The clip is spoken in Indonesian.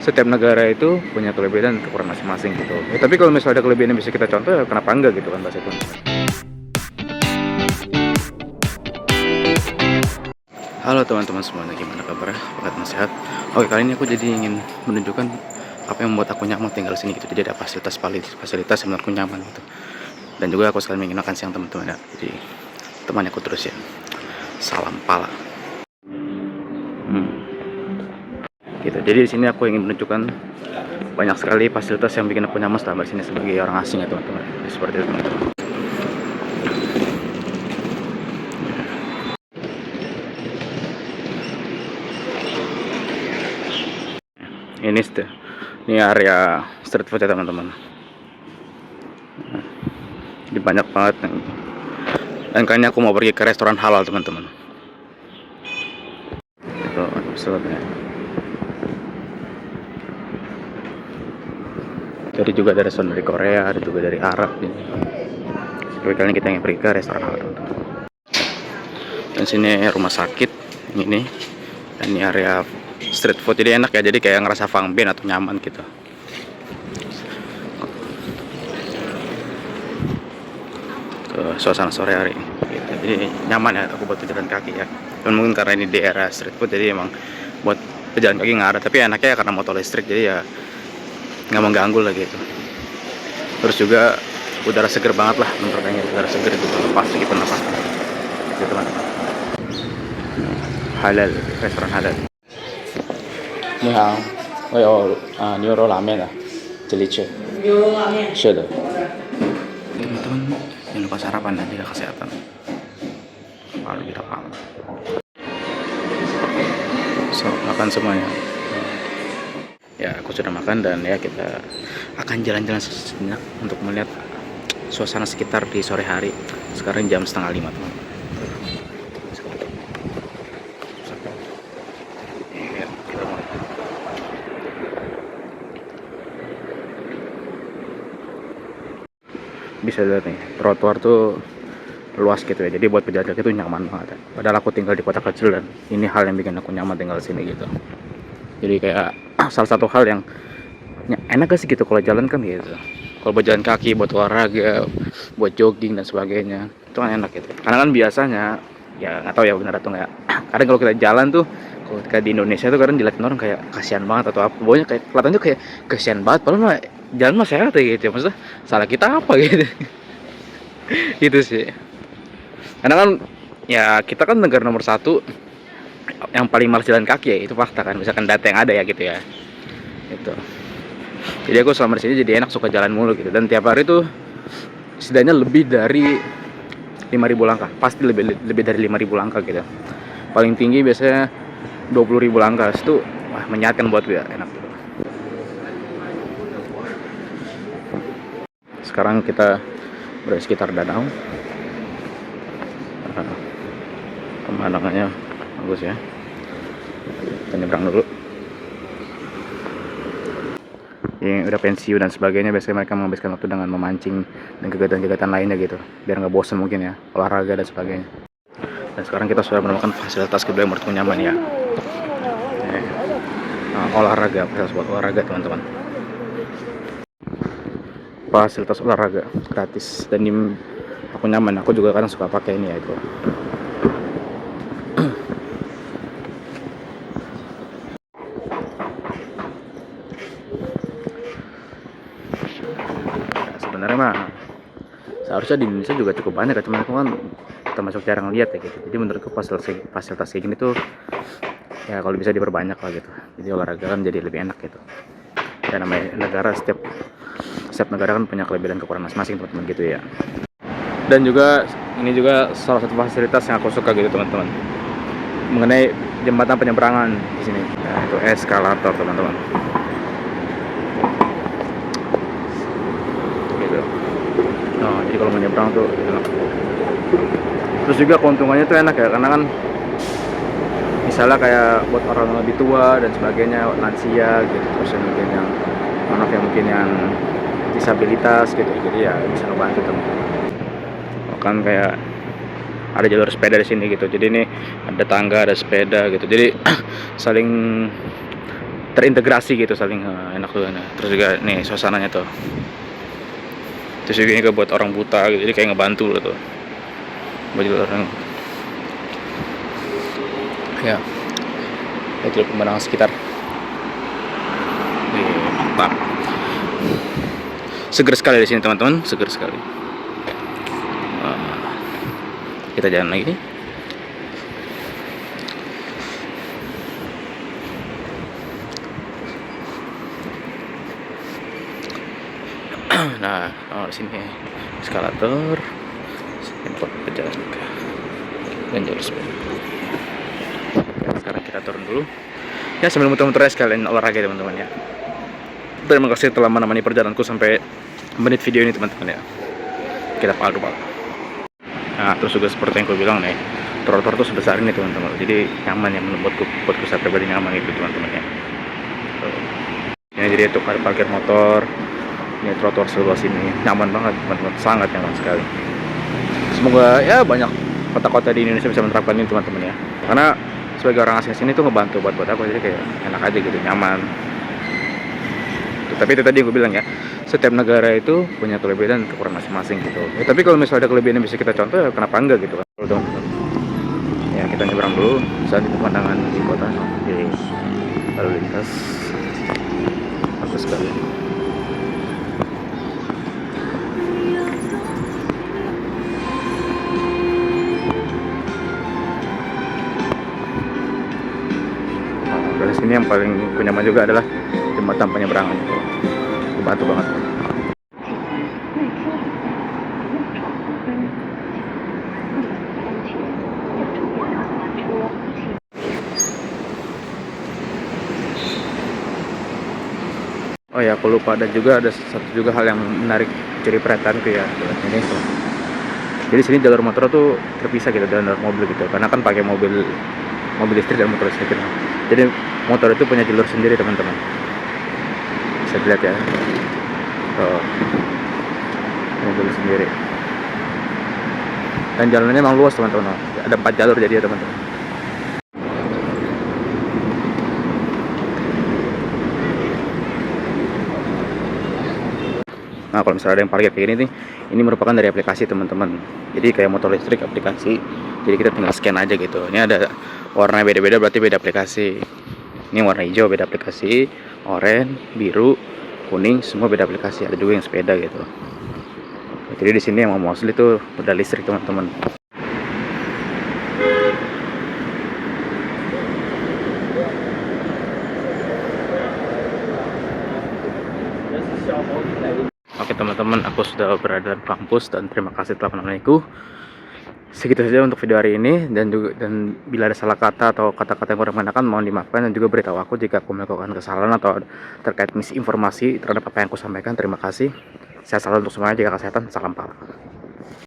Setiap negara itu punya kelebihan dan kekurangan masing-masing gitu. Ya, tapi kalau misalnya ada kelebihan yang bisa kita contoh, ya kenapa enggak gitu kan bahasa itu. Halo teman-teman semuanya, gimana kabar? Apakah teman sehat? Oke, kali ini aku jadi ingin menunjukkan apa yang membuat aku nyaman tinggal di sini gitu. Jadi ada fasilitas yang menurutku nyaman gitu. Dan juga aku sekalian ingin makan siang teman-teman ya. Jadi temani aku terus ya. Salam pala. Gitu. Jadi di sini aku ingin menunjukkan banyak sekali fasilitas yang bikin aku nyaman selama di sini sebagai orang asing ya teman-teman. Seperti itu teman-teman. Ini area street food ya teman-teman. Ini banyak banget dan kali ini aku mau pergi ke restoran halal teman-teman. Itu sebabnya. Jadi juga ada restoran dari Korea, ada juga dari Arab gitu. Tapi kali ini kita ingin pergi ke restoran halal teman-teman. Dan sini rumah sakit ini, dan ini area street food, jadi enak ya, jadi kayak ngerasa fangben atau nyaman gitu. Suasana sore hari gitu. Jadi nyaman ya aku buat pejalan kaki ya. Dan mungkin karena ini daerah street food, jadi emang buat pejalan kaki nggak ada, tapi enaknya ya karena motor listrik, jadi ya nggak mengganggu lah gitu. Terus juga udara seger banget lah, menurut kayaknya udara seger gitu, lepas gitu nafas gitu teman-teman. Halal, restoran halal. 你好，我有牛肉拉面的，这里吃。牛肉拉面。是的。Teman-teman, jangan lupa sarapan dan jaga kesehatan. Paling tidak paham. So, makan semuanya. Ya, aku sudah makan dan ya kita akan jalan-jalan sejenak untuk melihat suasana sekitar di sore hari. Sekarang jam 4:30 teman. Bisa lihat nih, trotoar tuh luas gitu ya, jadi buat pejalan kaki itu nyaman banget ya. Padahal aku tinggal di kota kecil dan ini hal yang bikin aku nyaman tinggal di sini gitu. Jadi kayak salah satu hal yang enak gak sih gitu kalau jalan kan gitu. Kalau buat jalan kaki, buat olahraga, buat jogging dan sebagainya, itu kan enak gitu. Karena kan biasanya ya nggak tahu ya benar atau nggak. Kadang kalau kita jalan tuh, kalau kayak di Indonesia tuh kadang dilihatin orang kayak kasihan banget atau apa. Pokoknya kayak kelihatannya tuh kayak kasihan banget. Padahal mah jalan mah sehat ya gitu. Maksudnya salah kita apa gitu. Gitu sih. Karena kan ya kita kan negara nomor 1 yang paling malas jalan kaki ya, itu fakta kan. Misalkan data yang ada ya gitu ya. Itu. Jadi aku selama di sini jadi enak, suka jalan mulu gitu. Dan tiap hari tuh setidaknya lebih dari 5.000 langkah. Pasti lebih dari 5.000 langkah gitu. Paling tinggi biasanya 20.000 langkah. Itu wah, menyehatkan buat gue ya, enak gitu. Sekarang kita berada di sekitar danau. Pemandangannya bagus ya. Kita nyebrang dulu. Yang udah pensiun dan sebagainya, biasanya mereka menghabiskan waktu dengan memancing dan kegiatan-kegiatan lainnya gitu, biar nggak bosan mungkin ya, olahraga dan sebagainya. Dan sekarang kita sudah menemukan fasilitas kedua yang menurutku nyaman ya. Olahraga, fasilitas buat olahraga teman-teman. Fasilitas olahraga gratis dan ini aku nyaman, aku juga kadang suka pakai ini ya itu. Sebenarnya mah seharusnya di Indonesia juga cukup banyak ya, cuman aku kan termasuk jarang lihat ya gitu. Jadi menurutku fasilitas kayak gini tuh ya kalau bisa diperbanyak lah gitu. Jadi olahraga kan jadi lebih enak gitu. Ya namanya negara, setiap negara kan punya kelebihan dan kekurangan masing-masing teman-teman gitu ya. Dan juga ini juga salah satu fasilitas yang aku suka gitu teman-teman, mengenai jembatan penyeberangan di sini. Nah, itu eskalator teman-teman. Jadi kalau menyeberang tuh enak. Terus juga keuntungannya tuh enak ya, karena kan misalnya kayak buat orang lebih tua dan sebagainya, lansia gitu, terus yang mungkin yang mungkin yang disabilitas gitu, jadi ya bisa ngebantu teman-teman. Kan kayak ada jalur sepeda di sini gitu, jadi ini ada tangga, ada sepeda gitu, jadi saling terintegrasi gitu, saling enak tuh. Nah, terus juga nih suasananya tuh, terus juga buat orang buta gitu, jadi kayak ngebantu loh tuh baju orang ya. Itu pemandangan sekitar. Mantap, seger sekali di sini teman-teman, seger sekali. Kita jalan lagi. Nah, di sini eskalator, tempat pejalan dan jalur sepeda. Sekarang kita turun dulu ya, sambil muter-muter sekalian olahraga teman-teman ya. Terima kasih telah menemani perjalananku sampai menit video ini teman-teman ya. Kita padu pak. Nah, terus juga seperti yang aku bilang nih, trotoar tuh sebesar ini teman-teman, jadi nyaman ya, buatku saya pribadi nyaman gitu teman-teman ya. Ini jadi untuk parkir motor, ini trotoar seluas ini nyaman banget teman-teman, sangat nyaman sekali. Semoga ya banyak kota-kota di Indonesia bisa menerapkan ini teman-teman ya, karena sebagai orang asing sini tuh ngebantu buat aku, jadi kayak enak aja gitu, nyaman. Tapi itu tadi gue bilang ya, setiap negara itu punya kelebihan dan kekurangan masing-masing gitu ya, tapi kalau misalnya ada kelebihan yang bisa kita contoh ya kenapa enggak gitu kan ya. Kita nyebrang dulu saat itu pemandangan di kota, di lalu lintas bagus sekali. Dari sini yang paling nyaman juga adalah jembatan penyeberangan itu, dibantu banget. Oh ya, aku lupa, ada satu juga hal yang menarik jadi perhatianku ya, ini. Jadi sini jalur motor tuh terpisah gitu dan jalur mobil gitu, karena kan pakai mobil listrik dan motor listrik gitu. Jadi motor itu punya jalur sendiri teman-teman, bisa dilihat ya. Mobil sendiri, dan jalannya memang luas teman-teman, ada 4 jalur jadi ya teman-teman. Nah, kalau misalnya ada yang parkir kayak gini nih, ini merupakan dari aplikasi teman-teman. Jadi kayak motor listrik aplikasi, jadi kita tinggal scan aja gitu. Ini ada warna beda-beda, berarti beda aplikasi. Ini warna hijau beda aplikasi, oranye, biru, kuning, semua beda aplikasi. Ada juga yang sepeda gitu. Jadi di sini yang mostly itu udah listrik teman-teman. Oke teman-teman, aku sudah berada di kampus dan terima kasih telah menemaniku. Segitu saja untuk video hari ini, dan bila ada salah kata atau kata-kata yang kurang mengenakan mohon dimaafkan, dan juga beritahu aku jika aku melakukan kesalahan atau terkait misinformasi terhadap apa yang aku sampaikan. Terima kasih. Sehat selalu untuk semuanya, jaga kesehatan, salam pal.